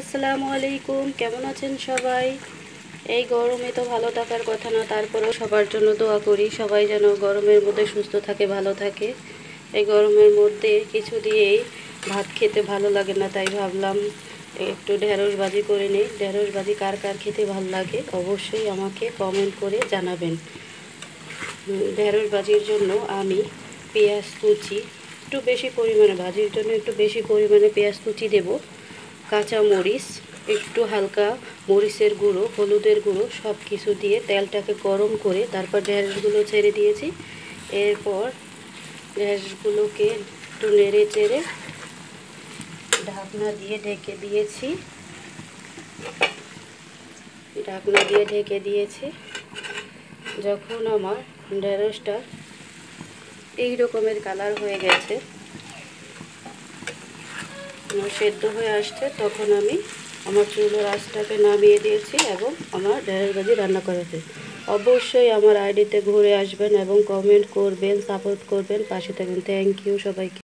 আসসালামু আলাইকুম, কেমন আছেন সবাই? এই গরমে তো ভালো থাকার কথা না, তারপরেও সবার জন্য দোয়া করি সবাই যেন গরমের মধ্যে সুস্থ থাকে, ভালো থাকে। এই গরমের মধ্যে কিছু দিয়েই ভাত খেতে ভালো লাগে না, তাই ভাবলাম একটু ঢেঁড়স ভাজি করে নিই। ঢেঁড়স ভাজি কার কার খেতে ভালো লাগে অবশ্যই আমাকে কমেন্ট করে জানাবেন। ঢেঁড়স ভাজির জন্য আমি পেঁয়াজ কুচি একটু বেশি পরিমাণে, ভাজির জন্য একটু বেশি পরিমাণে পেঁয়াজ কুচি দেব, কাঁচা মরিচ, একটু হালকা মরিচের গুঁড়ো, হলুদের গুঁড়ো সব কিছু দিয়ে তেলটাকে গরম করে তারপর ঢেঁড়সগুলো ছেড়ে দিয়েছি। এরপর ঢেঁড়সগুলোকে একটু নেড়ে চেড়ে ঢাকনা দিয়ে ঢেকে দিয়েছি। যখন আমার ঢেঁড়সটা এই রকমের কালার হয়ে গেছে, সেদ্ধ হয়ে আসছে, তখন আমি আমার চুলোর আঁচটাকে নামিয়ে দিয়েছি এবং আমার ঢেঁড়স ভাজি রান্না করেছি। অবশ্যই আমার আইডিতে ঘুরে আসবেন এবং কমেন্ট করবেন, সাপোর্ট করবেন, পাশে থাকবেন। থ্যাংক ইউ সবাইকে।